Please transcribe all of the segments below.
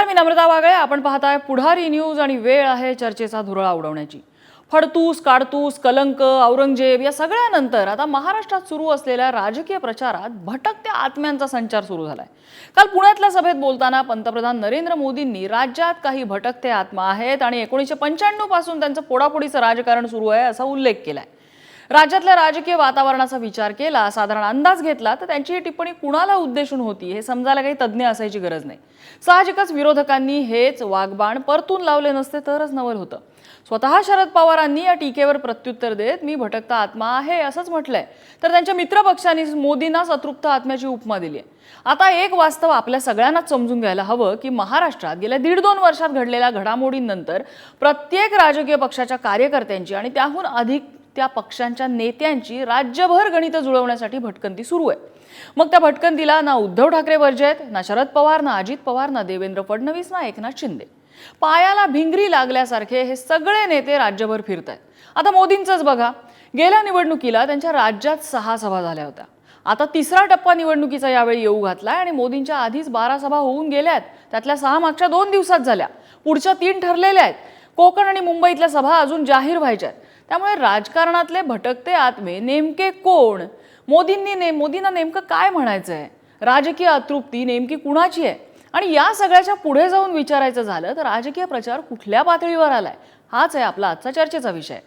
नमस्कार, मी नम्रता वागळे. आपण पाहताय पुढारी न्यूज आणि वेळ आहे चर्चेचा धुरळा उडवण्याची. फडतूस, काडतूस, कलंक, औरंगजेब या सगळ्यानंतर आता महाराष्ट्रात सुरू असलेल्या राजकीय प्रचारात भटकत्या आत्म्यांचा संचार सुरू झालाय. काल पुण्यातल्या सभेत बोलताना पंतप्रधान नरेंद्र मोदींनी राज्यात काही भटकते आत्मा आहेत आणि 1995 पासून त्यांचं पोडापोडीचं राजकारण सुरू आहे असा उल्लेख केलाय. राज्यातल्या राजकीय वातावरणाचा विचार केला, साधारण अंदाज घेतला तर त्यांची ही टिप्पणी कुणाला उद्देशून होती हे समजायला काही तज्ज्ञ असायची गरज नाही. साहजिकच विरोधकांनी हेच वाघबाण परतून लावले नसते तरच नवल होतं. स्वतः शरद पवारांनी या टीकेवर प्रत्युत्तर देत मी भटकता आत्मा आहे असंच म्हटलंय, तर त्यांच्या मित्रपक्षांनी मोदींनाच अतृप्त आत्म्याची उपमा दिली आहे. आता एक वास्तव आपल्या सगळ्यांनाच समजून घ्यायला हवं की महाराष्ट्रात गेल्या 1.5-2 वर्षात घडलेल्या घडामोडींनंतर प्रत्येक राजकीय पक्षाच्या कार्यकर्त्यांची आणि त्याहून अधिक त्या पक्षांच्या नेत्यांची राज्यभर गणितं जुळवण्यासाठी भटकंती सुरू आहे. मग त्या भटकंतीला ना उद्धव ठाकरे वर्जे आहेत, ना शरद पवार, ना अजित पवार, ना देवेंद्र फडणवीस, ना एकनाथ शिंदे. पायाला भिंगरी लागल्यासारखे हे सगळे नेते राज्यभर फिरतायत. आता मोदींचंच बघा, गेल्या निवडणुकीला त्यांच्या राज्यात 6 सभा झाल्या होत्या. आता तिसरा टप्पा निवडणुकीचा यावेळी येऊ घातलाय आणि मोदींच्या आधीच 12 सभा होऊन गेल्यात. त्यातल्या 6 मागच्या 2 दिवसात झाल्या, पुढच्या 3 ठरलेल्या आहेत. कोकण आणि मुंबईतल्या सभा अजून जाहीर व्हायच्या आहेत. त्यामुळे राजकारणातले भटकते आत्मे नेमके कोण? मोदींना नेमकं काय म्हणायचंय? राजकीय अतृप्ती नेमकी कुणाची आहे? आणि या सगळ्याच्या पुढे जाऊन विचारायचं झालं तर राजकीय प्रचार कुठल्या पातळीवर आलाय, हाच आहे आपला आजचा चर्चेचा विषय.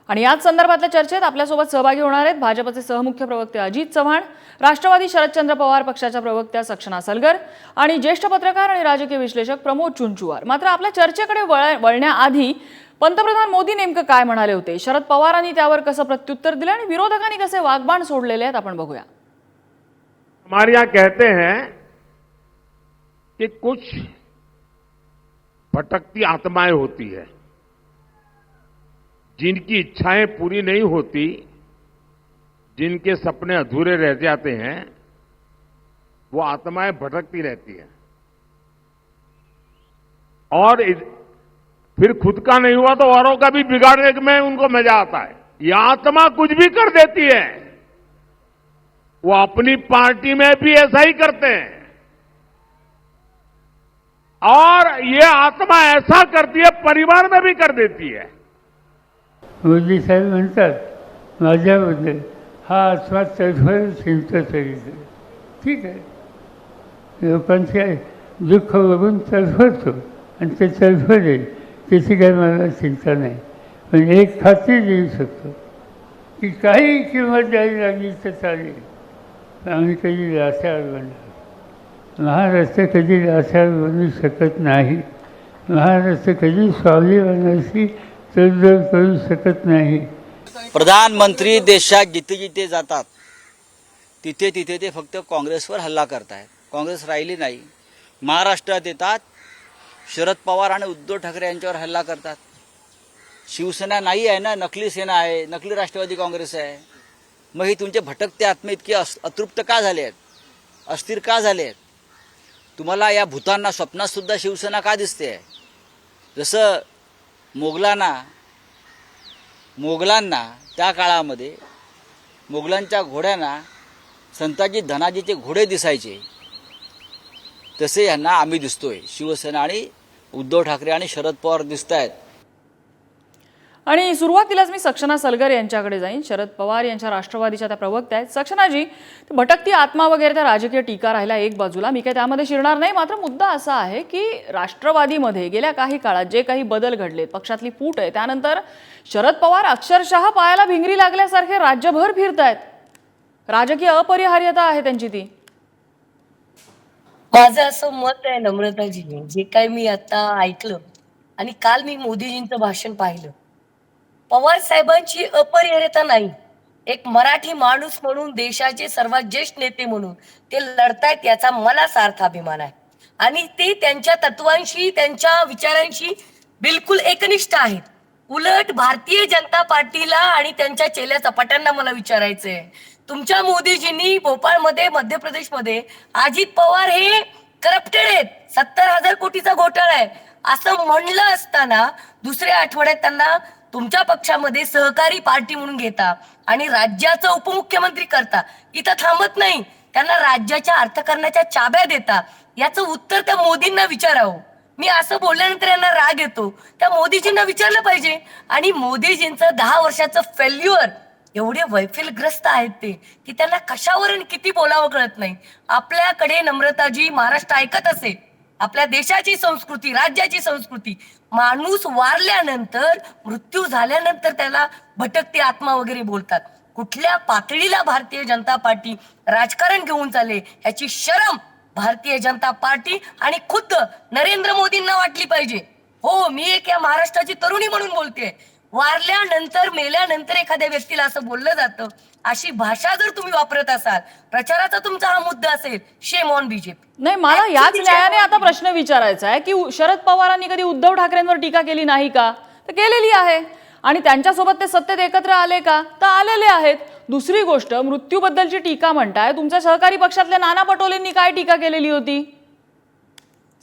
आणि याच संदर्भातल्या चर्चेत आपल्यासोबत सहभागी होणार आहेत भाजपचे सहमुख्य प्रवक्ते अजित चव्हाण, राष्ट्रवादी शरदचंद्र पवार पक्षाच्या प्रवक्त्या सक्षणा सलगर आणि ज्येष्ठ पत्रकार आणि राजकीय विश्लेषक प्रमोद चुंचुवार. मात्र आपल्या चर्चेकडे वळण्याआधी पंतप्रधान मोदी नेमकं काय म्हणाले होते, शरद पवारांनी त्यावर कसं प्रत्युत्तर दिलं आणि विरोधकांनी कसे वाघबाण सोडलेले आहेत आपण बघूया. हमारे यहाँ कहते हैं कि कुछ भटकती आत्माएं होती है, जिनकी इच्छाएं पूरी नहीं होती, जिनके सपने अधूरे रह जाते हैं, वो आत्माएं भटकती रहती हैं और फिर खुद का नहीं हुआ तो औरों का भी बिगाड़ने में उनको मजा आता है. ये आत्मा कुछ भी कर देती है. वो अपनी पार्टी में भी ऐसा ही करते हैं और ये आत्मा ऐसा करती है परिवार में भी कर देती है. मोदी साहेब म्हणतात माझ्याबद्दल हा आत्मा तडफड चिंता तरी ठीक आहे, लोकांचे दुःख बघून तडफडतो आणि ते तडफड आहे, त्याची काही मला चिंता नाही. पण एक खात्री देऊ शकतो की काही किंमत द्यावी लागली तर चालेल, आम्ही कधी लाचार बनणार. महाराष्ट्र कधी लाचार बनू शकत नाही. महाराष्ट्र कधी स्वाभिमानाची तडजोड करू शकत नाही. प्रधानमंत्री देशात जिथे जिथे जातात तिथे तिथे ते फक्त काँग्रेसवर हल्ला करतायत. काँग्रेस राहिली नाही. महाराष्ट्रात येतात, शरद पवार आणि उद्धव ठाकरे यांच्यावर हल्ला करतात. शिवसेना नाही आहे ना, नकली सेना आहे, नकली राष्ट्रवादी काँग्रेस आहे. मग ही तुमचे भटकते आत्मे इतके अतृप्त का झाले आहेत, अस्थिर का झाले आहेत? तुम्हाला या भूतांना स्वप्नात सुद्धा शिवसेना का दिसते आहे? जसं मोगलांना त्या काळामध्ये मोगलांच्या घोड्यांना संताजी धनाजीचे घोडे दिसायचे, तसे यांना आम्ही दिसतोय. शिवसेना आणि उद्धव ठाकरे आणि शरद पवार दिसत आहेत. आणि सुरुवातीलाच मी सक्षणा सलगर यांच्याकडे जाईन. शरद पवार यांच्या राष्ट्रवादीच्या त्या प्रवक्त्या आहेत. सक्षणाजी, भटकती आत्मा वगैरे त्या राजकीय टीका राहिला एक बाजूला, मी काही त्यामध्ये शिरणार नाही. मात्र मुद्दा असा आहे की राष्ट्रवादीमध्ये गेल्या काही काळात जे काही बदल घडले, पक्षातली फूट आहे, त्यानंतर शरद पवार अक्षरशः पायाला भिंगरी लागल्यासारखे राज्यभर फिरतायत. राजकीय अपरिहार्यता आहे त्यांची ती. माझं असं मत आहे नम्रताजी, जे काही मी आता ऐकलं आणि काल मी मोदीजींचं भाषण पाहिलं, पवार साहेबांची अपरिहार्यता नाही. एक मराठी माणूस म्हणून, देशाचे सर्वात ज्येष्ठ नेते म्हणून ते लढतायत याचा मला सार्थ अभिमान आहे. आणि ते त्यांच्या तत्वांशी, त्यांच्या विचारांशी बिलकुल एकनिष्ठ आहेत. उलट भारतीय जनता पार्टीला आणि त्यांच्या चेल्या चपाट्यांना मला विचारायचंय, तुमच्या मोदीजींनी भोपाळमध्ये, मध्य प्रदेशमध्ये अजित पवार हे करप्टेड आहेत, 70,000 कोटीचा घोटाळा आहे, असं म्हणलं असताना दुसऱ्या आठवड्यात त्यांना तुमच्या पक्षामध्ये सहकारी पार्टी म्हणून घेता आणि राज्याचं उपमुख्यमंत्री करता. इथं थांबत नाही, त्यांना राज्याच्या अर्थकारणाच्या चाब्या देता. याचं उत्तर त्या मोदींना विचारावं. मी असं बोलल्यानंतर यांना राग येतो. त्या मोदीजींना विचारलं पाहिजे. आणि मोदीजींचं 10 वर्षाचं फेल्युअर एवढे वैफल्यग्रस्त आहेत ते की त्यांना कशावर आणि किती बोलावं कळत नाही. आपल्याकडे नम्रताजी महाराष्ट्र ऐकत असेल, आपल्या देशाची संस्कृती, राज्याची संस्कृती, माणूस वारल्यानंतर, मृत्यू झाल्यानंतर त्याला भटकती आत्मा वगैरे बोलतात. कुठल्या पातळीला भारतीय जनता पार्टी राजकारण घेऊन चालले याची शरम भारतीय जनता पार्टी आणि खुद्द नरेंद्र मोदींना वाटली पाहिजे. हो, मी एक या महाराष्ट्राची तरुणी म्हणून बोलते. वारल्यानंतर, मेल्यानंतर एखाद्या व्यक्तीला असं बोललं जातं, अशी भाषा जर तुम्ही वापरत असाल, प्रचाराचा तुमचा हा मुद्दा असेल, शेम ऑन बीजेपी. नाही, मला याच न्यायाने आता प्रश्न विचारायचा आहे की शरद पवारांनी कधी उद्धव ठाकरेंवर टीका केली नाही का? तर केलेली आहे. आणि त्यांच्यासोबत ते सत्तेत एकत्र आले का? तर आलेले आहेत. दुसरी गोष्ट, मृत्यूबद्दलची टीका म्हणताय, तुमच्या सहकारी पक्षातल्या नाना पटोलेंनी काय टीका केलेली होती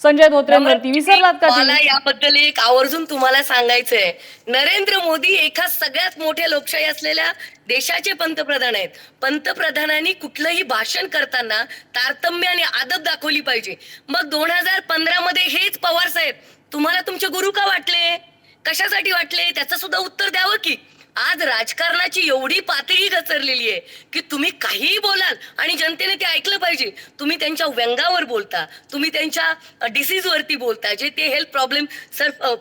संजय धोत्रेंवरती? विसरलात का मला याबद्दल एक आवर्जून तुम्हाला सांगायचंय. नरेंद्र मोदी एका सगळ्यात मोठ्या लोकशाही असलेल्या देशाचे पंतप्रधान आहेत. पंतप्रधानांनी कुठलंही भाषण करताना तारतम्य आणि आदब दाखवली पाहिजे. मग 2015 मध्ये हेच पवार साहेब तुम्हाला तुमचे गुरु का वाटले, कशासाठी वाटले, त्याचं सुद्धा उत्तर द्यावं की. आज राजकारणाची एवढी पातळी घसरलेली आहे की तुम्ही काहीही बोलाल आणि जनतेने ते ऐकलं पाहिजे. तुम्ही त्यांच्या व्यंगावर बोलता, तुम्ही त्यांच्या डिसीज वरती बोलता, जे ते हेल्थ प्रॉब्लेम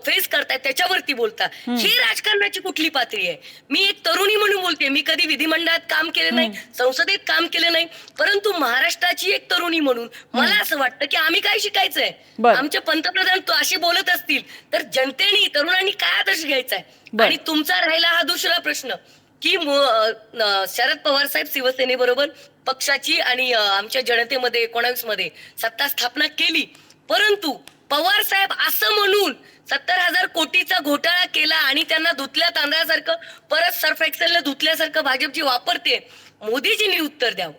फेस करतायत त्याच्यावरती बोलता. ही राजकारणाची कुठली पातळी आहे? मी एक तरुणी म्हणून बोलते. मी कधी विधिमंडळात काम केलं नाही, संसदेत काम केलं नाही, परंतु महाराष्ट्राची एक तरुणी म्हणून मला असं वाटतं की आम्ही काय शिकायचंय. आमचे पंतप्रधान तो असे बोलत असतील तर जनतेने, तरुणांनी काय आदर्श घ्यायचाय? आणि तुमचा राहिला हा दुसरा प्रश्न की शरद पवार साहेब शिवसेनेबरोबर पक्षाची आणि आमच्या जनतेमध्ये 19 मध्ये सत्ता स्थापना केली, परंतु पवार साहेब असं म्हणून 70,000 कोटीचा घोटाळा केला आणि त्यांना धुतल्या तांदळासारखं, परत सर्फ एक्सेलने धुतल्यासारखं भाजपची वापरते. मोदीजींनी उत्तर द्यावं.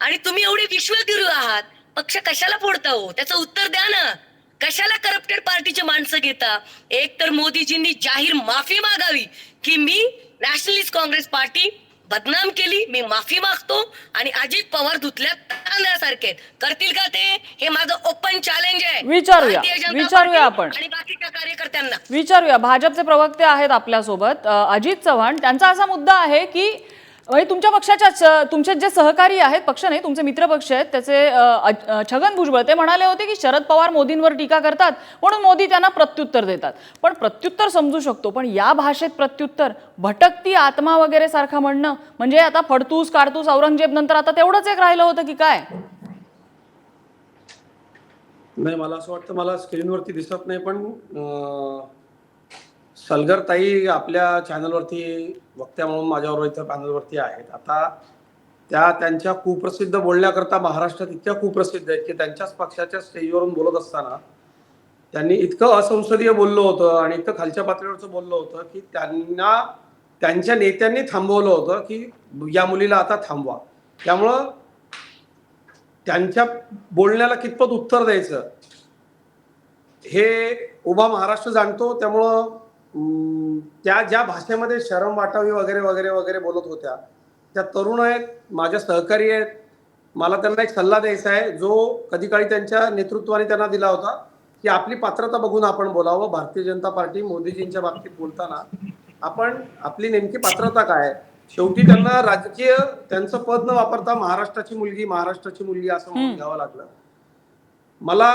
आणि तुम्ही एवढे विश्वासगुरू आहात, पक्ष कशाला फोडता हो? त्याचं उत्तर द्या ना. कशाला करप्टेड पार्टीचे माणसं घेता? एक तर मोदीजींनी जाहीर माफी मागावी की मी नॅशनलिस्ट काँग्रेस पार्टी बदनाम केली, मी माफी मागतो आणि अजित पवार धुतल्या तांदळासारखे करतील का ते? हे माझं ओपन चॅलेंज आहे. विचारूया आपण आणि बाकीच्या कार्यकर्त्यांना विचारूया. भाजपचे प्रवक्ते आहेत आपल्यासोबत, अजित चव्हाण. त्यांचा असा मुद्दा आहे की तुमच्या पक्षाच्या, तुमचे जे सहकारी आहेत, पक्ष नाही तुमचे मित्र पक्ष आहेत, त्याचे छगन भुजबळ ते म्हणाले होते की शरद पवार मोदींवर टीका करतात म्हणून मोदी त्यांना प्रत्युत्तर देतात. पण प्रत्युत्तर समजू शकतो, पण या भाषेत प्रत्युत्तर, भटकती आत्मा वगैरे सारखं म्हणणं, म्हणजे आता फडतूस काढतूस औरंगजेब नंतर आता तेवढंच एक राहिलं होतं की काय? नाही, मला असं वाटतं, मला स्क्रीनवरती दिसत नाही, पण सलगर ताई आपल्या चॅनलवरती वक्त्या म्हणून माझ्याबरोबर इथं पॅनलवरती आहेत. आता त्यांच्या कुप्रसिद्ध बोलण्याकरता महाराष्ट्रात इतक्या कुप्रसिद्ध आहेत की त्यांच्याच पक्षाच्या स्टेजवरून बोलत असताना त्यांनी इतकं असंसदीय बोललं होतं आणि इतकं खालच्या पातळीवरचं बोललं होतं की त्यांना त्यांच्या नेत्यांनी थांबवलं होतं की या मुलीला आता थांबवा. त्यामुळं त्यांच्या बोलण्याला कितपत उत्तर द्यायचं हे उभा महाराष्ट्र जाणतो. त्यामुळं त्या ज्या भाषेमध्ये शरम वाटावी वगैरे वगैरे वगैरे बोलत होत्या, त्या तरुण आहेत, माझ्या सहकारी आहेत. मला त्यांना एक सल्ला द्यायचा आहे जो कधी काळी त्यांच्या नेतृत्वाने त्यांना दिला होता की आपली पात्रता बघून आपण बोलावं. भारतीय जनता पार्टी मोदीजींच्या बाबतीत बोलताना आपण आपली नेमकी पात्रता काय आहे? शेवटी त्यांना राजकीय त्यांचं पद न वापरता महाराष्ट्राची मुलगी असं म्हणून घ्यावं लागलं. मला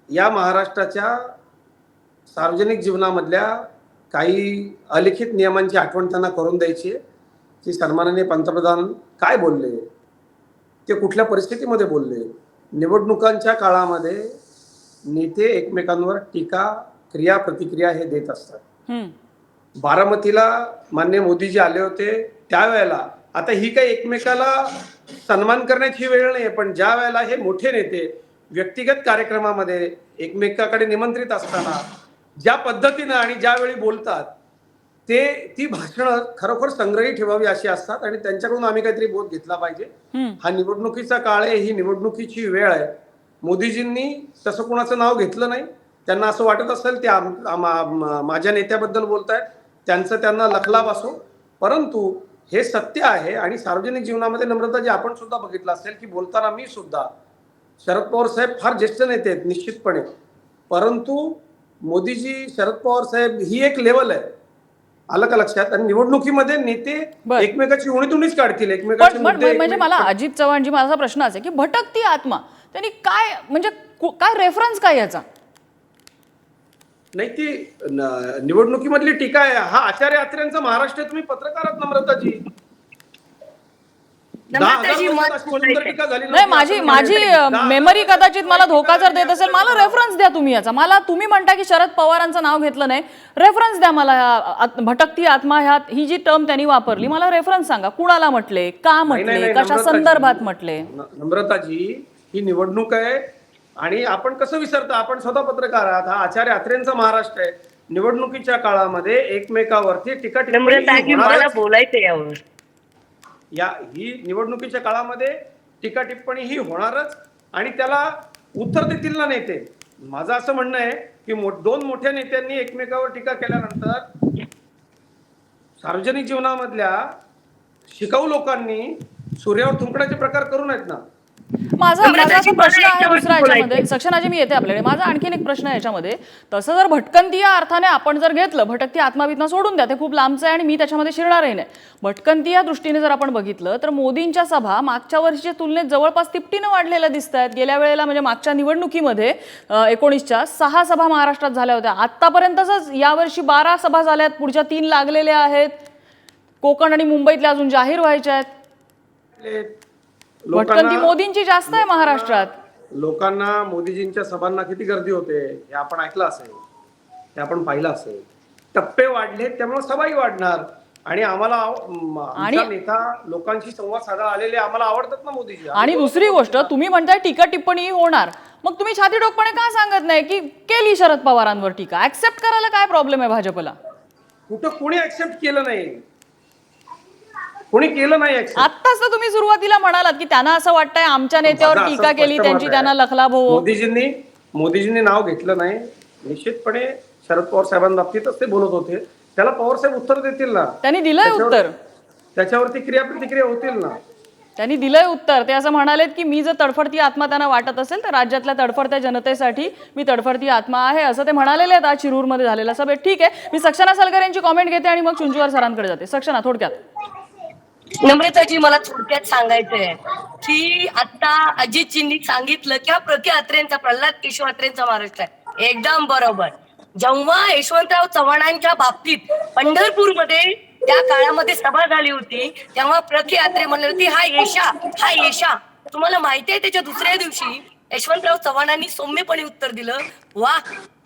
या महाराष्ट्राच्या सार्वजनिक जीवनामधल्या काही अलिखित नियमांची आठवण त्यांना करून द्यायची आहे की सन्माननीय पंतप्रधान काय बोलले, ते कुठल्या परिस्थितीमध्ये बोलले. निवडणुकांच्या काळामध्ये नेते एकमेकांवर टीका, क्रिया, प्रतिक्रिया हे देत असतात. बारामतीला माननीय मोदीजी आले होते त्यावेळेला, आता ही काही एकमेकाला सन्मान करण्याची वेळ नाही, पण ज्या वेळेला हे मोठे नेते व्यक्तिगत कार्यक्रमामध्ये एकमेकाकडे निमंत्रित असताना ज्या पद्धतीनं आणि ज्यावेळी बोलतात ती भाषणं खरोखर संग्रही ठेवावी अशी असतात आणि त्यांच्याकडून आम्ही काहीतरी बोध घेतला पाहिजे. हा निवडणुकीचा काळ आहे, ही निवडणुकीची वेळ आहे. मोदीजींनी तसं कोणाचं नाव घेतलं नाही, त्यांना असं वाटत असेल ते माझ्या नेत्याबद्दल बोलतायत, त्यांचं त्यांना लखलाभ असो, परंतु हे सत्य आहे. आणि सार्वजनिक जीवनामध्ये नम्रताजी आपण सुद्धा बघितलं असेल की बोलताना मी सुद्धा, शरद पवार साहेब फार ज्येष्ठ नेते आहेत निश्चितपणे, परंतु मोदीजी, शरद पवार साहेब ही एक लेवल आहे, आलं का लक्षात? आणि निवडणुकीमध्ये नेते एकमेकाची उणीतुणीच काढतील, एकमेकाचे मुद्दे. म्हणजे मला अजित चव्हाणजी, माझा प्रश्न असा आहे की भटकती आत्मा, त्यांनी काय म्हणजे काय रेफरन्स काय याचा? नाही, ती निवडणुकीमधली टीका आहे. हा आचार्य अत्रेंचा महाराष्ट्र, तुम्ही पत्रकारात नम्रताजी, नम्रताजी मत नाही, माझी मेमरी कदाचित मला धोका जर देत असेल, मला रेफरन्स द्या तुम्ही याचा. मला तुम्ही म्हणता की शरद पवारांचं नाव घेतलं नाही, रेफरन्स द्या मला. भटकती आत्मा ही जी टर्म त्यांनी वापरली, मला रेफरन्स सांगा. कुणाला म्हटले, का म्हटले, कशा संदर्भात म्हटले? नम्रताजी, ही निवडणूक आहे आणि आपण कसं विसरतो, आपण स्वतः पत्रकार आहात. हा आचार्य अत्रेंचा महाराष्ट्र आहे. निवडणुकीच्या काळामध्ये एकमेकावरती टीका टिप्पणी मला बोलायचं यावर. ही निवडणुकीच्या काळामध्ये टीका टिप्पणी ही होणारच आणि त्याला उत्तर देतील ना नेते. माझं असं म्हणणं आहे की दोन मोठ्या नेत्यांनी एकमेकावर टीका केल्यानंतर सार्वजनिक जीवनामधल्या शिकाऊ लोकांनी सूर्यावर थुंकण्याचे प्रकार करू नयेत ना. माझा असा प्रश्न आहे दुसरा याच्यामध्ये, सक्षनाजी मी येते आपल्याकडे. माझा आणखीन एक प्रश्न आहे याच्यामध्ये. तसं जर भटकंती या अर्थाने आपण जर घेतलं, भटकती आत्मावितना सोडून द्या, ते खूप लांबचं आहे आणि मी त्याच्यामध्ये शिरणारही नाही. भटकंती या दृष्टीने जर आपण बघितलं तर मोदींच्या सभा मागच्या वर्षीच्या तुलनेत जवळपास तिपटीनं वाढलेल्या दिसत आहेत. गेल्या वेळेला म्हणजे मागच्या निवडणुकीमध्ये 19च्या 6 सभा महाराष्ट्रात झाल्या होत्या. आतापर्यंतच यावर्षी 12 सभा झाल्यात, पुढच्या 3 लागलेल्या आहेत. कोकण आणि मुंबईतल्या अजून जाहीर व्हायच्या आहेत. भटकंती मोदींची जास्त आहे महाराष्ट्रात. लोकांना मोदीजींच्या सभांना किती गर्दी होते हे आपण ऐकलं असेल, हे आपण पाहिलं असेल. टप्पे वाढले त्यामुळे सभाही वाढणार. आणि आम्हाला आमचा नेता लोकांशी संवाद साधायला आलेले आम्हाला आवडतात ना मोदीजी. आणि दुसरी गोष्ट, तुम्ही म्हणताय टीका टिप्पणी होणार, मग तुम्ही छाती ठोकपणे का सांगत नाही की केली शरद पवारांवर टीका? ऍक्सेप्ट करायला काय प्रॉब्लेम आहे भाजपला? कुठं कोणी ऍक्सेप्ट केलं नाही, कोणी केलं नाही. आत्ताच तर तुम्ही सुरुवातीला म्हणालात की त्यांना असं वाटतंय आमच्या नेत्यावर टीका केली, त्यांची त्यांना लखलाभ हो. मोदीजींनी नाव घेतलं नाही. निश्चितपणे शरद पवार साहेबांबाबतीतच ते बोलत होते. त्याला पवार साहेब उत्तर देतील ना. त्यांनी दिलंय उत्तर, त्याच्यावरती क्रिया प्रतिक्रिया होतील ना. त्यांनी दिलंय उत्तर. ते असं म्हणालेत की मी जर तडफडती आत्मा त्यांना वाटत असेल तर राज्यातल्या तडफडत्या जनतेसाठी मी तडफडती आत्मा आहे, असं ते म्हणालेले आहेत आज शिरूरमध्ये झालेल्या सभेत. ठीक आहे, मी सक्षना सलगर यांची कॉमेंट घेते आणि मग चुंचुवार सरांकडे जाते. सक्षना, थोडक्यात. नम्रताजी, मला थोडक्यात सांगायचंय की आता अजितजींनी सांगितलं की हा प्रके अत्रेंचा, प्रल्हाद केशव अत्रेंचा महाराष्ट्र आहे. एकदम बरोबर. जेव्हा यशवंतराव चव्हाणांच्या बाबतीत पंढरपूरमध्ये त्या काळामध्ये सभा झाली होती तेव्हा प्रके अत्रे म्हणले होती हा येशा. तुम्हाला माहिती आहे त्याच्या दुसऱ्या दिवशी यशवंतराव चव्हाणांनी सौम्यपणे उत्तर दिलं, वा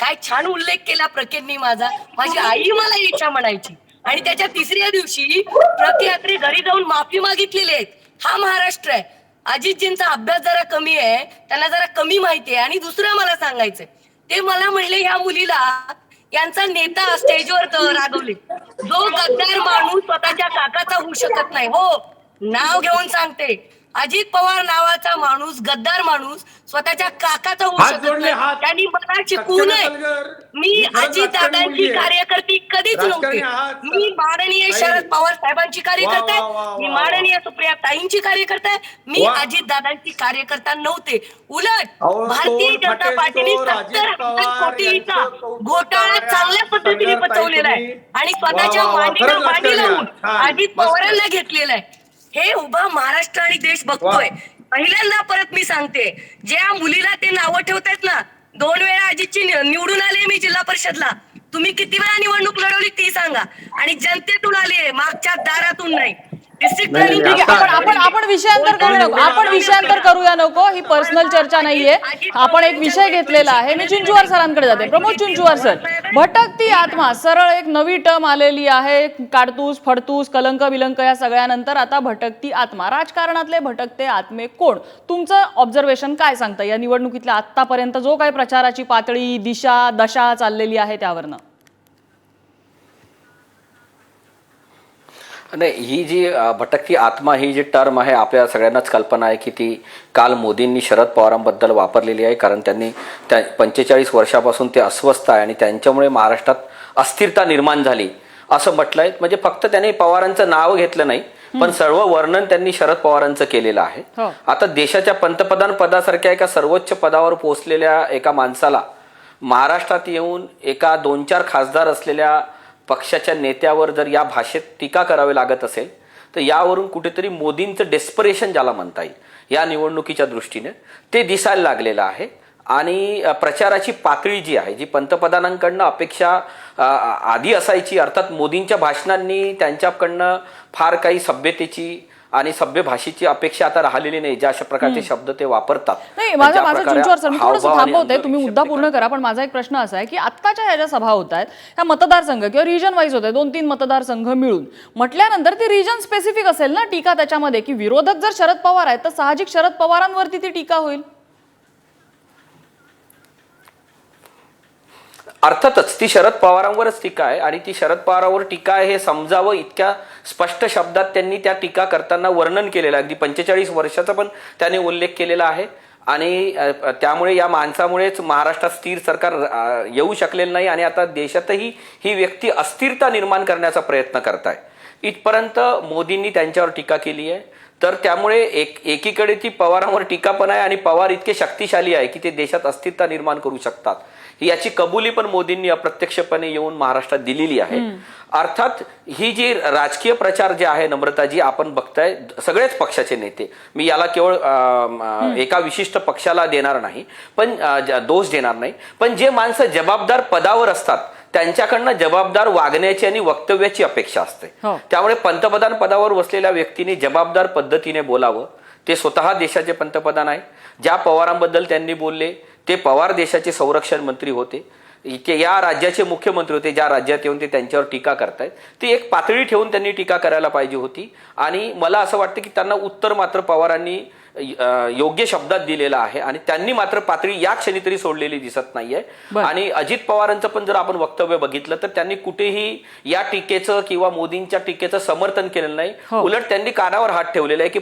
काय छान उल्लेख केला प्रकेंनी माझा, माझी आई मला येशा म्हणायची. आणि त्याच्या तिसऱ्या दिवशी प्रके अत्रे घरी जाऊन माफी मागितलेली आहे. हा महाराष्ट्र आहे. अजितजींचा अभ्यास जरा कमी आहे, त्यांना जरा कमी माहिती आहे. आणि दुसरं मला सांगायचंय, ते मला म्हणले ह्या मुलीला यांचा नेता स्टेजवर रागवले. जो गद्दार माणूस स्वतःच्या काकाचा होऊ शकत नाही, हो नाव घेऊन सांगते, अजित पवार नावाचा माणूस, गद्दार माणूस स्वतःच्या काकाचा होऊ शकत नाही. त्यांनी मला शिकवू नये. मी अजित दादांची कार्यकर्ती कधीच नव्हती. मी माननीय शरद पवार साहेबांची कार्यकर्ता आहे, मी माननीय सुप्रिया ताईंची कार्यकर्ता आहे. मी अजित दादांची कार्यकर्ता नव्हते. उलट भारतीय जनता पार्टीने 70,000 कोटीचा घोटाळा चांगल्या पद्धतीने पचवलेला आहे आणि स्वतःच्या मांडीला मांडी लावून अजित पवारांना घेतलेला आहे. हे उभा महाराष्ट्र आणि देश बघतोय. पहिल्यांदा परत मी सांगते, ज्या मुलीला ते नावं ठेवतायत ना, 2 वेळा अजितची निवडून आले मी जिल्हा परिषदला. तुम्ही किती वेळा निवडणूक लढवली ती सांगा. आणि जनतेतून आले, मागच्या दारातून नाही. आपण विषयांतर करू नको, आपण विषयांतर करूया नको. ही पर्सनल चर्चा नाहीये. आपण एक विषय घेतलेला आहे. मी चुंचुवार सरांकडे जाते. प्रमोद चुंचुवार सर, भटकती आत्मा, सरळ एक नवी टर्म आलेली आहे. काडतूस, फडतूस, कलंक विलंक या सगळ्यानंतर आता भटकती आत्मा. राजकारणातले भटकते आत्मे कोण? तुमचं ऑब्झर्वेशन काय सांगतं या निवडणुकीतल्या आतापर्यंत जो काही प्रचाराची पातळी, दिशा, दशा चाललेली आहे त्यावरनं? नाही, ही जी भटकती आत्मा ही जी टर्म आहे आपल्या सगळ्यांनाच कल्पना आहे की ती काल मोदींनी शरद पवारांबद्दल वापरलेली आहे. कारण त्यांनी 45 वर्षापासून ते अस्वस्थ आहे आणि त्यांच्यामुळे महाराष्ट्रात अस्थिरता निर्माण झाली असं म्हटलंय. म्हणजे फक्त त्यांनी पवारांचं नाव घेतलं नाही, पण सर्व वर्णन त्यांनी शरद पवारांचं केलेलं आहे. आता देशाच्या पंतप्रधान पदासारख्या एका सर्वोच्च पदावर पोहोचलेल्या एका माणसाला महाराष्ट्रात येऊन एका 2-4 खासदार असलेल्या पक्षाच्या नेत्यावर जर या भाषेत टीका करावी लागत असेल तर यावरून कुठेतरी मोदींचं डेस्परेशन ज्याला म्हणता येईल या निवडणुकीच्या दृष्टीने ते दिसायला लागलेलं आहे. आणि प्रचाराची पातळी जी आहे, जी पंतप्रधानांकडनं अपेक्षा आधी असायची, अर्थात मोदींच्या भाषणांनी त्यांच्याकडनं फार काही सभ्यतेची आणि सभ्य भाषेची अपेक्षा आता राहिलेली नाही. ज्या अशा प्रकारचे शब्द ते वापरतात. नाही, माझा चिंचवर सर मी थोडंसं थांबवते, तुम्ही मुद्दा पूर्ण करा. पण माझा एक प्रश्न असा आहे की आत्ताच्या ह्या ज्या सभा होत आहेत ह्या मतदारसंघ किंवा रिजन वाईज होत आहे, 2-3 मतदारसंघ मिळून म्हटल्यानंतर ती रिजन स्पेसिफिक असेल ना टीका त्याच्यामध्ये, की विरोधक जर शरद पवार आहेत तर साहजिक शरद पवारांवरती ती टीका होईल. अर्थातच ती शरद पवारांवरच टीका आहे आणि ती शरद पवारांवर टीका आहे हे समजावं इतक्या स्पष्ट शब्दात त्यांनी त्या टीका करताना वर्णन केलेलं आहे. अगदी 45 वर्षाचा पण त्यांनी उल्लेख केलेला आहे. आणि त्यामुळे या माणसामुळेच महाराष्ट्रात स्थिर सरकार येऊ शकलेलं नाही आणि आता देशातही ही व्यक्ती अस्थिरता निर्माण करण्याचा प्रयत्न करताय. इथपर्यंत मोदींनी त्यांच्यावर टीका केली आहे. तर त्यामुळे एकीकडे ती पवारांवर टीका पण आहे आणि पवार इतके शक्तिशाली आहे की ते देशात अस्थिरता निर्माण करू शकतात याची कबुली पण मोदींनी अप्रत्यक्षपणे येऊन महाराष्ट्रात दिलेली आहे. अर्थात ही जी राजकीय प्रचार जे आहे नम्रताजी, आपण बघताय सगळेच पक्षाचे नेते, मी याला केवळ एका विशिष्ट पक्षाला देणार नाही, पण दोष देणार नाही, पण जे माणसं जबाबदार पदावर असतात त्यांच्याकडनं जबाबदार वागण्याची आणि वक्तव्याची अपेक्षा असते. त्यामुळे पंतप्रधान पदावर बसलेल्या व्यक्तीने जबाबदार पद्धतीने बोलावं. ते स्वतः देशाचे पंतप्रधान आहे. ज्या पवारांबद्दल त्यांनी बोलले ते पवार देशाचे संरक्षण मंत्री होते, या राज्याचे मुख्यमंत्री होते. ज्या राज्यात येऊन ते त्यांच्यावर टीका करतायत ती एक पातळी ठेवून त्यांनी टीका करायला पाहिजे होती. आणि मला असं वाटतं की त्यांना उत्तर मात्र पवारांनी योग्य शब्दात दिलेला आहे आणि त्यांनी मात्र पातळी या क्षणी तरी सोडलेली दिसत नाहीये. आणि अजित पवारांचं पण जर आपण वक्तव्य बघितलं तर त्यांनी कुठेही या टीकेचं किंवा मोदींच्या टीकेचं समर्थन केलेलं नाही. उलट त्यांनी कानावर हात ठेवलेला आहे की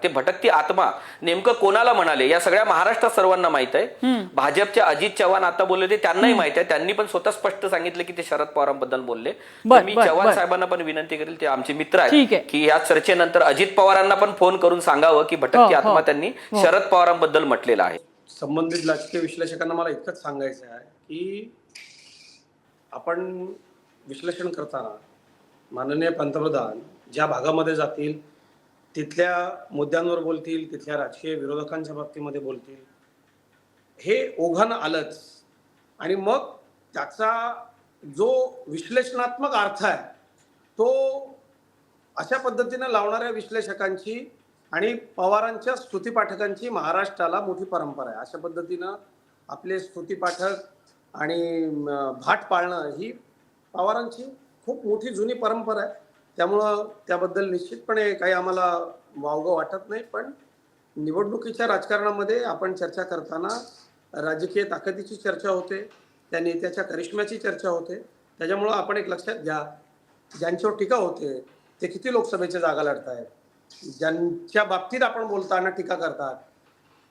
ते भटकती आत्मा नेमकं कोणाला म्हणाले या सगळ्या महाराष्ट्रात सर्वांना माहित आहे. भाजपचे अजित चव्हाण आता बोलले ते त्यांनाही माहित आहे. त्यांनी पण स्वतः स्पष्ट सांगितलं की ते शरद पवारांबद्दल बोलले. मी चव्हाण साहेबांना पण विनंती करेल, ते आमचे मित्र आहेत, की या चर्चेनंतर अजित पवारांना पण फोन करून सांगावं की भटकती आत्मा त्यांनी शरद पवारांबद्दल म्हटलेलं आहे. संबंधित राजकीय विश्लेषकांना मला इतकंच सांगायचं आहे की आपण विश्लेषण करताना माननीय पंतप्रधान ज्या भागामध्ये जातील तिथल्या मुद्द्यांवर बोलतील, तिथल्या राजकीय विरोधकांच्या बाबतीमध्ये बोलतील, हे ओघानं आलंच. आणि मग त्याचा जो विश्लेषणात्मक अर्थ आहे तो अशा पद्धतीनं लावणाऱ्या विश्लेषकांची आणि पवारांच्या स्तुतीपाठकांची महाराष्ट्राला मोठी परंपरा आहे. अशा पद्धतीनं आपले स्तुतीपाठक आणि भाट पाळणं ही पवारांची खूप मोठी जुनी परंपरा आहे. त्यामुळं त्याबद्दल निश्चितपणे काही आम्हाला वावगं वाटत नाही. पण निवडणुकीच्या राजकारणामध्ये आपण चर्चा करताना राजकीय ताकदीची चर्चा होते, त्या नेत्याच्या करिश्म्याची चर्चा होते. त्याच्यामुळं आपण एक लक्षात घ्या, ज्यांच्यावर टीका होते ते किती लोकसभेच्या जागा लढतायत, ज्यांच्या बाबतीत आपण बोलताना टीका करतात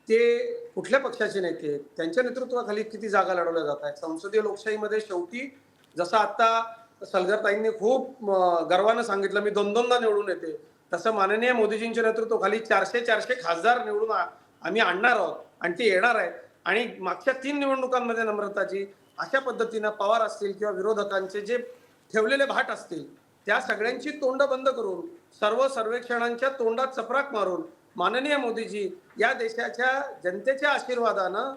ते कुठल्या पक्षाचे नेते, त्यांच्या नेतृत्वाखाली किती जागा लढवल्या जात आहेत. संसदीय लोकशाहीमध्ये शेवटी जसं आता सलगरताईंनी खूप गर्वानं सांगितलं मी 2-2दा निवडून येते, तसं माननीय मोदीजींच्या नेतृत्वाखाली 400 खासदार निवडून आम्ही आणणार आहोत आणि ते येणार आहेत. आणि मागच्या 3 निवडणुकांमध्ये नम्रताजी अशा पद्धतीनं पवार असतील किंवा विरोधकांचे जे ठेवलेले भाट असतील त्या सगळ्यांची तोंड बंद करून सर्व सर्वेक्षणांच्या तोंडात चपराक मारून माननीय मोदीजी या देशाच्या जनतेच्या आशीर्वादानं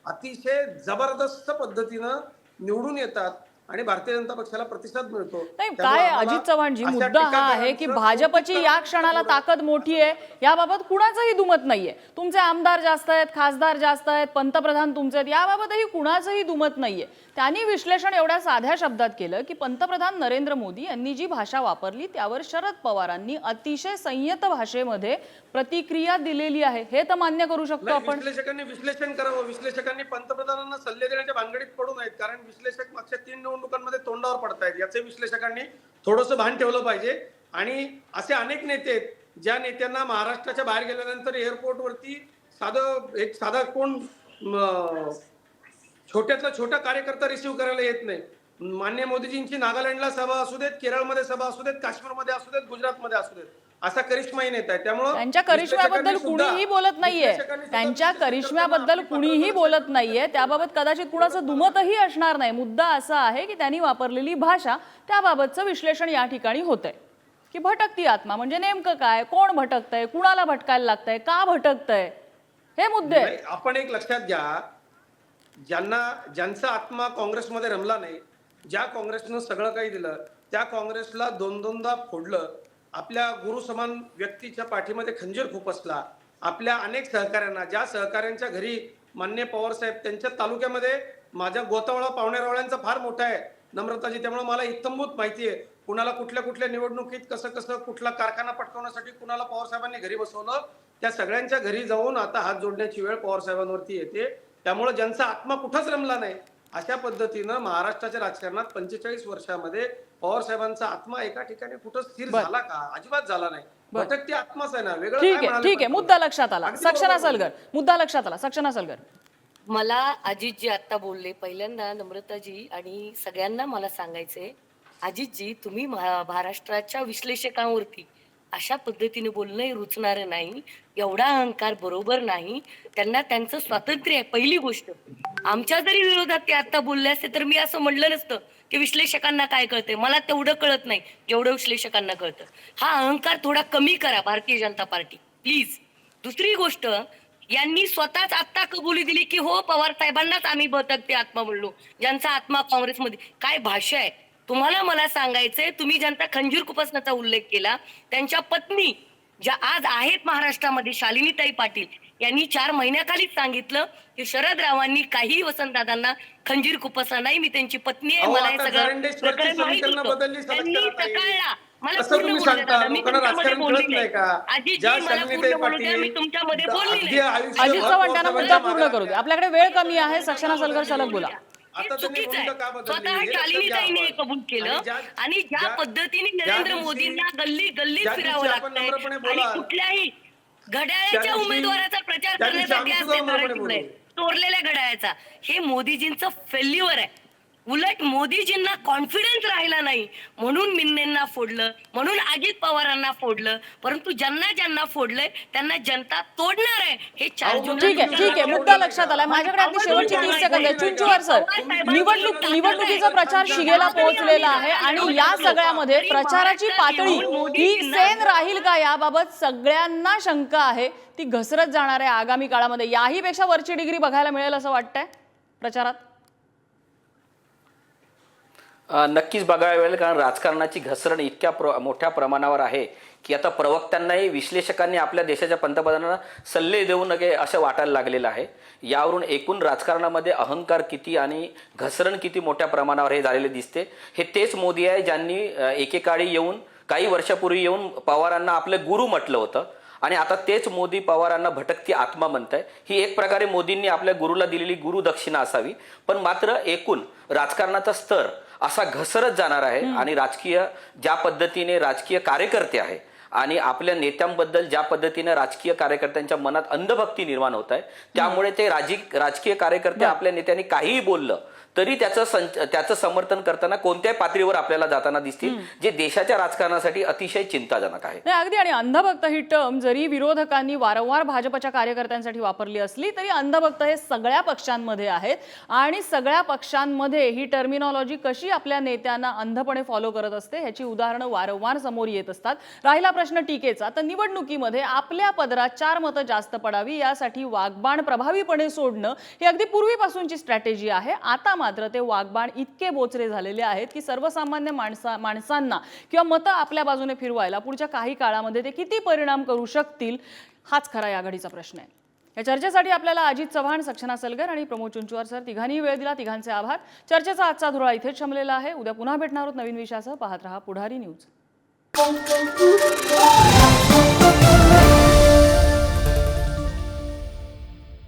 अतिशय जबरदस्त पद्धतीनं निवडून येतात आणि भारतीय जनता पक्षाला प्रतिसाद मिळतो. नाही, काय अजित चव्हाणजी मुद्दा हा आहे की भाजपची या क्षणाला ताकद मोठी आहे, याबाबत कुणाचंही दुमत नाहीये. तुमचे आमदार जास्त आहेत, खासदार जास्त आहेत, पंतप्रधान तुमचे आहेत, याबाबतही कुणाचंही दुमत नाहीये. त्यांनी विश्लेषण एवढ्या साध्या शब्दात केलं की पंतप्रधान नरेंद्र मोदी यांनी जी भाषा वापरली त्यावर शरद पवारांनी अतिशय संयत भाषेमध्ये प्रतिक्रिया दिलेली आहे. हे तर मान्य करू शकतो आपण. विश्लेषकांनी विश्लेषण करावं. विश्लेषकांनी पंतप्रधानांना सल्ले देण्याच्या भानगडीत पडू नयेत, कारण विश्लेषक मागच्या 3 निवडणुकांमध्ये तोंडावर पडतायत. याचे विश्लेषकांनी थोडंसं भान ठेवलं पाहिजे आणि असे अनेक नेते आहेत ज्या नेत्यांना महाराष्ट्राच्या बाहेर गेल्यानंतर एअरपोर्टवरती एक साधा कोण छोट्यातला छोटा कार्यकर्ता रिसिव्ह करायला येत नाही. माननीय मोदीजींची नागालँडला सभा असू देत, केरळमध्ये सभा असू देत, काश्मीरमध्ये असू देत, गुजरातमध्ये असू देत, असा करिश्माही नेता आहे. त्यामुळे त्यांच्या करिश्म्याबद्दल कुणीही बोलत नाहीये, त्यांच्या करिश्म्याबद्दल कुणीही बोलत नाहीये. त्याबाबत कदाचित कुणाचं दुमतही असणार नाही. मुद्दा असा आहे की त्यांनी वापरलेली भाषा, त्याबाबतचं विश्लेषण या ठिकाणी होतंय की भटकती आत्मा म्हणजे नेमकं काय, कोण भटकतंय, कुणाला भटकायला लागतंय, का भटकतंय, हे मुद्दे. आपण एक लक्षात घ्या, ज्यांचा आत्मा काँग्रेसमध्ये रमला नाही, ज्या काँग्रेसनं सगळं काही दिलं, त्या काँग्रेसला दोनदा फोडलं, आपल्या गुरु समान व्यक्तीच्या पाठीमध्ये खंजीर खुपसला, आपल्या अनेक सहकाऱ्यांना, ज्या सहकाऱ्यांच्या घरी माननीय पवार साहेब, त्यांच्या तालुक्यामध्ये माझ्या गोतावळा पावणेरावळ्यांचा फार मोठा आहे नम्रताजी, त्यामुळे मला इत्तंभूत माहिती आहे कुणाला कुठल्या निवडणुकीत कसं कुठला कारखाना पटकवण्यासाठी कुणाला पवार साहेबांनी घरी बसवलं. त्या सगळ्यांच्या घरी जाऊन आता हात जोडण्याची वेळ पवार साहेबांवरती येते. त्यामुळे ज्यांचा आत्मा कुठंच रमला नाही, अशा पद्धतीनं महाराष्ट्राच्या राजकारणात 45 वर्षामध्ये पवार साहेबांचा आत्मा एका ठिकाणी कुठं स्थिर झाला का? अजिबात झाला नाही. भटकती आत्माच आहे ना, वेगळं काय म्हणाले? ठीक आहे, मुद्दा लक्षात आला. सक्षणा सलगर, मुद्दा लक्षात आला. सक्षणा सलगर, मला अजितजी आता बोलले, पहिल्यांदा नम्रताजी आणि सगळ्यांना मला सांगायचंय, अजितजी तुम्ही महाराष्ट्राच्या विश्लेषकांवरती अशा पद्धतीने बोलणं रुचणारं नाही. एवढा अहंकार बरोबर नाही. त्यांना त्यांचं स्वातंत्र्य आहे. पहिली गोष्ट, आमच्या जरी विरोधात ते आता बोलले असते तर मी असं म्हणलं नसतं की विश्लेषकांना काय कळतंय. मला तेवढं कळत नाही जेवढं विश्लेषकांना कळतं. हा अहंकार थोडा कमी करा भारतीय जनता पार्टी, प्लीज. दुसरी गोष्ट, यांनी स्वतःच आत्ता कबुली दिली की हो पवार साहेबांनाच आम्ही भटकते आत्मा म्हणलो, ज्यांचा आत्मा काँग्रेसमध्ये. काय भाषा आहे? तुम्हाला मला सांगायचंय, तुम्ही ज्यांचा खंजीर खुपसण्याचा उल्लेख केला, त्यांच्या पत्नी ज्या आज आहेत महाराष्ट्रामध्ये, शालिनीताई पाटील यांनी 4 महिन्याखालीच सांगितलं की शरद रावांनी काही वसंतदादांना खंजीर खुपसला नाही. मी त्यांची पत्नी आहे, मला हे सगळं प्रकरण माहित होतं. त्यांनी सकाळला मला पूर्ण बोलू द्या, मी तुमच्यामध्ये बोलली नाही. अजितजी मला पूर्ण बोलू द्या, मी तुमच्यामध्ये बोलली नाही. अजित चव्हाण मुद्दा पूर्ण करू दे, आपल्याकडे वेळ कमी आहे. सक्षणा सलगर सलग बोला. चुकीचं आहे. स्वतः शालिनीताईने कबूल केलं आणि ज्या पद्धतीने नरेंद्र मोदींना गल्लीत फिरावं लागतंय आणि कुठल्याही घड्याळाच्या उमेदवाराचा प्रचार करण्यासाठी आज ते मराठीमध्ये चोरलेल्या घड्याळाचा, हे मोदीजींचं फेल्युअर आहे. उलट मोदीजींना कॉन्फिडन्स राहिला नाही म्हणून मिन्नेंना फोडलं, म्हणून अजित पवारांना फोडलं. परंतु ज्यांना फोडलंय त्यांना जनता तोडणार आहे. हे 4 जून. ठीक आहे, मुद्दा लक्षात आलाय. माझ्याकडे अगदी शेवटची 30 सेकंद आहे. चुंचुवार सर, निवडणुकीचा प्रचार शिगेला पोहोचलेला आहे आणि या सगळ्यामध्ये प्रचाराची पातळी ही सेम राहील का, याबाबत सगळ्यांना शंका आहे. ती घसरत जाणार आहे आगामी काळामध्ये. याही पेक्षा वरची डिग्री बघायला मिळेल असं वाटतंय प्रचारात? नक्कीच बघायला मिळेल, कारण राजकारणाची घसरण इतक्या मोठ्या प्रमाणावर आहे की आता प्रवक्त्यांनाही विश्लेषकांनी आपल्या देशाच्या पंतप्रधानांना सल्ले देऊ नये असं वाटायला लागलेलं आहे. यावरून एकूण राजकारणामध्ये अहंकार किती आणि घसरण किती मोठ्या प्रमाणावर हे झालेले दिसते. हे तेच मोदी आहे ज्यांनी एकेकाळी येऊन काही वर्षापूर्वी येऊन पवारांना आपले गुरु म्हटलं होतं आणि आता तेच मोदी पवारांना भटकती आत्मा म्हणताय. ही एक प्रकारे मोदींनी आपल्या गुरुला दिलेली गुरुदक्षिणा असावी. पण मात्र एकूण राजकारणाचा स्तर असा घसरत जाणार आहे आणि ज्या पद्धतीने राजकीय कार्यकर्ते आहे आणि आपल्या नेत्यांबद्दल ज्या पद्धतीने राजकीय कार्यकर्त्यांच्या मनात अंधभक्ती निर्माण होत आहे, त्यामुळे ते राजकीय कार्यकर्ते आपल्या नेत्यांनी काहीही बोललं तरी त्याचं समर्थन करताना कोणत्याही पातळीवर आपल्याला जाताना दिसतील, जे देशाच्या राजकारणासाठी अतिशय चिंताजनक आहे. अगदी. आणि अंधभक्त ही टर्म जरी विरोधकांनी वारंवार भाजपच्या कार्यकर्त्यांसाठी वापरली असली तरी अंधभक्त हे सगळ्या पक्षांमध्ये आहेत आणि सगळ्या पक्षांमध्ये ही टर्मिनॉलॉजी कशी आपल्या नेत्यांना अंधपणे फॉलो करत असते ह्याची उदाहरणं वारंवार समोर येत असतात. राहिला प्रश्न टीकेचा, तर निवडणुकीमध्ये आपल्या पदरात 4 मतं जास्त पडावी यासाठी वाघबाण प्रभावीपणे सोडणं ही अगदी पूर्वीपासूनची स्ट्रॅटेजी आहे. आता मात्र ते वाघबाण इतके बोचरे झालेले आहेत की सर्वसामान्य माणसांना किंवा मतं आपल्या बाजूने फिरवायला पुढच्या काही काळामध्ये ते किती परिणाम करू शकतील हाच खरा या घडीचा प्रश्न आहे. या चर्चेसाठी आपल्याला अजित चव्हाण, सक्षणा सलगर आणि प्रमोद चुंचुवार सर तिघांनी वेळ दिला. तिघांचे आभार. चर्चेचा आजचा धुरळा इथेच शमलेला आहे. उद्या पुन्हा भेटणार आहोत नवीन विषयासह. पाहत रहा पुढारी न्यूज.